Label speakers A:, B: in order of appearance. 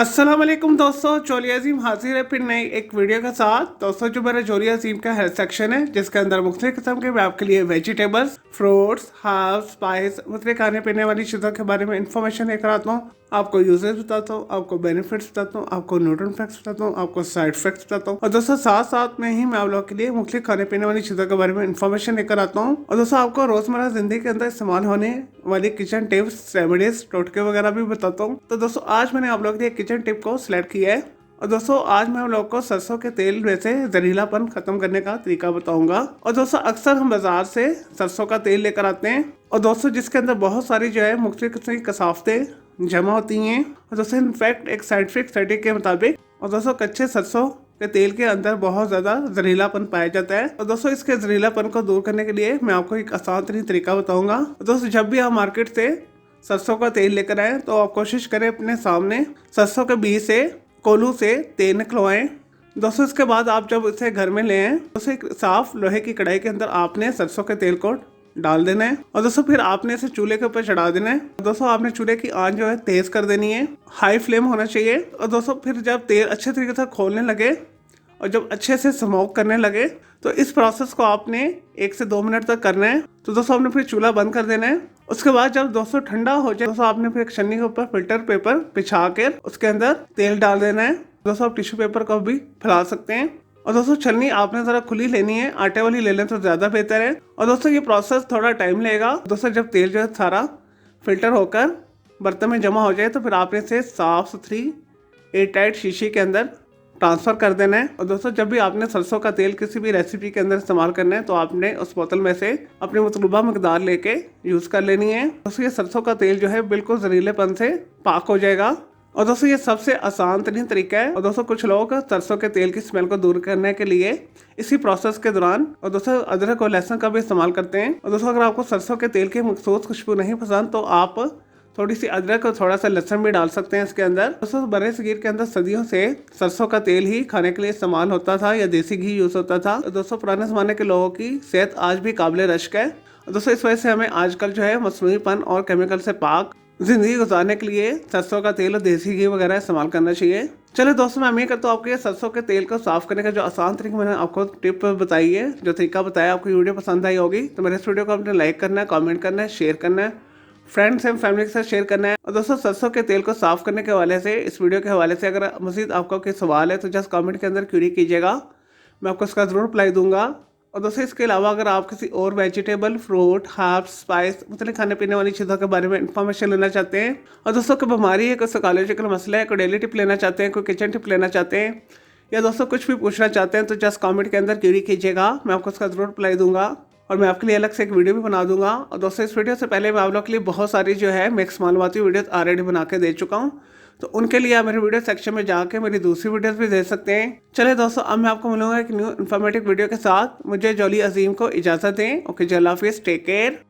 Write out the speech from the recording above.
A: अस्सलाम वालेकुम दोस्तों, जोली अजीम हाजिर है फिर नई एक वीडियो के साथ। दोस्तों जो मेरा जोली अजीम का हेल्थ सेक्शन है जिसके अंदर मुख्तलिफ किस्म के मैं आपके लिए वेजिटेबल्स, फ्रूट्स, हर्ब्स, स्पाइस, मुख्तलिफ खाने पीने वाली चीज़ों के बारे में इंफॉर्मेशन लेकर आता हूँ। आपको यूजेस बताता हूँ, आपको बेनिफिट्स बताता हूँ, आपको न्यूट्रिएंट फैक्ट्स बताता हूँ, आपको साइड इफेक्ट्स बताता हूँ। और दोस्तों साथ साथ में ही मैं आप लोगों के लिए मुख्तलिफ खाने पीने वाली चीज़ों के बारे में इंफॉर्मेशन लेकर आता हूँ। और दोस्तों आपको रोजमर्रा जिंदगी के अंदर इस्तेमाल होने वाली किचन टिप्स, रेमेडीज, टोटके वगैरह भी बताता हूँ। तो दोस्तों आज मैंने आप लोगों के लिए किचन टिप को सिलेक्ट किया है। और दोस्तों आज मैं आप लोगों को सरसों के तेल में से जहरीलापन खत्म करने का तरीका बताऊंगा। और दोस्तों अक्सर हम बाजार से सरसों का तेल लेकर आते हैं और दोस्तों जिसके अंदर बहुत सारी जो है मुख्तलिफ किस्म की कसावतें जमा होती हैं। और दोस्तों इनफैक्ट एक साइंटिफिक स्टडी के मुताबिक और दोस्तों कच्चे सरसों के तेल के अंदर बहुत ज़्यादा जहरीलापन पाया जाता है। और दोस्तों इसके जहरीलापन को दूर करने के लिए मैं आपको एक आसान तरीन तरीका बताऊंगा। दोस्तों जब भी आप मार्केट से सरसों का तेल लेकर आए तो आप कोशिश करें अपने सामने सरसों के बीज से, कोल्हू से तेल निकलवाएं। दोस्तों इसके बाद आप जब इसे घर में ले आए तो एक साफ लोहे की कढ़ाई के अंदर आपने सरसों के तेल को डाल देना है। और दोस्तों फिर आपने इसे चूल्हे के ऊपर चढ़ा देना है। दोस्तों आपने चूल्हे की आंच जो है तेज कर देनी है, हाई फ्लेम होना चाहिए। और दोस्तों फिर जब तेल अच्छे तरीके से खोलने लगे और जब अच्छे से स्मोक करने लगे तो इस प्रोसेस को आपने 1 से 2 मिनट तक करना है। तो दोस्तों आपने फिर चूल्हा बंद कर देना है। उसके बाद जब दोस्तों ठंडा हो जाए दोस्तों आपने फिर एक छन्नी के ऊपर फिल्टर पेपर बिछा कर उसके अंदर तेल डाल देना है। दोस्तों आप टिश्यू पेपर को भी फैला सकते हैं। और दोस्तों छलनी आपने ज़रा खुली लेनी है, आटे वाली ले लें तो ज़्यादा बेहतर है। और दोस्तों ये प्रोसेस थोड़ा टाइम लेगा। दोस्तों जब तेल जो है सारा फिल्टर होकर बर्तन में जमा हो जाए तो फिर आपने इसे साफ सुथरी एयर टाइट शीशी के अंदर ट्रांसफ़र कर देना है। और दोस्तों जब भी आपने सरसों का तेल किसी भी रेसिपी के अंदर इस्तेमाल करना है तो आपने उस बोतल में से अपनी मतलूबा मकदार लेके यूज़ कर लेनी है। दोस्तों ये सरसों का तेल जो है बिल्कुल जहरीलेपन से पाक हो जाएगा। और दोस्तों ये सबसे आसान तरीन तरीका है। और दोस्तों कुछ लोग सरसों के तेल की स्मेल को दूर करने के लिए इसी प्रोसेस के दौरान और दोस्तों अदरक और लहसुन का भी इस्तेमाल करते हैं। और दोस्तों अगर आपको सरसों के तेल की मखसूस खुशबू नहीं पसंद तो आप थोड़ी सी अदरक और थोड़ा सा लहसुन भी डाल सकते हैं इसके अंदर। दोस्तों बड़े सगीर के अंदर सदियों से सरसों का तेल ही खाने के लिए इस्तेमाल होता था या देसी घी यूज़ होता था। दोस्तों पुराने ज़माने के लोगों की सेहत आज भी काबिल रश्क है। दोस्तों इस वजह से हमें आजकल जो है मसनूईपन और केमिकल से पाक ज़िंदगी गुजारने के लिए सरसों का तेल और देसी घी वगैरह इस्तेमाल करना चाहिए। चलो दोस्तों मैं उम्मीद करता हूँ आपके सरसों के तेल को साफ़ करने का जो आसान तरीका मैंने आपको टिप बताई है, जो तरीका बताया, आपको वीडियो पसंद आई होगी। तो मेरे इस वीडियो को आपने लाइक करना है, कमेंट करना है, शेयर करना है, फ्रेंड्स एंड फैमिली के साथ शेयर करना है। और दोस्तों सरसों के तेल को साफ़ करने के हवाले से, इस वीडियो के हवाले से अगर मज़ीद आपका कोई सवाल है तो जस्ट कमेंट के अंदर क्यूरी कीजिएगा, मैं आपको इसका ज़रूर रिप्लाई दूंगा। और दोस्तों इसके अलावा अगर आप किसी और वेजिटेबल, फ्रूट, हर्ब्स, स्पाइस, मतलब खाने पीने वाली चीज़ों के बारे में इंफॉर्मेशन लेना चाहते हैं, और दोस्तों कोई बीमारी है, कोई साइकोलॉजिकल मसला है, कोई डेली टिप लेना चाहते हैं, कोई किचन टिप लेना चाहते हैं, या दोस्तों कुछ भी पूछना चाहते हैं तो जस्ट कमेंट के अंदर क्यूरी कीजिएगा, मैं आपको उसका ज़रूर रिप्लाई दूंगा। और मैं आपके लिए अलग से एक वीडियो भी बना दूंगा। और दोस्तों इस वीडियो से पहले मैं आप लोग के लिए बहुत सारी जो है मिक्स मालूमाती वीडियोस ऑलरेडी बना के दे चुका हूँ, तो उनके लिए आप मेरे वीडियो सेक्शन में जाके मेरी दूसरी वीडियोस भी देख सकते हैं। चलिए दोस्तों अब मैं आपको मिलूंगा एक न्यू इन्फॉर्मेटिव वीडियो के साथ। मुझे जोली अजीम को इजाज़त दें। ओके, अल्लाह हाफिज़, टेक केयर।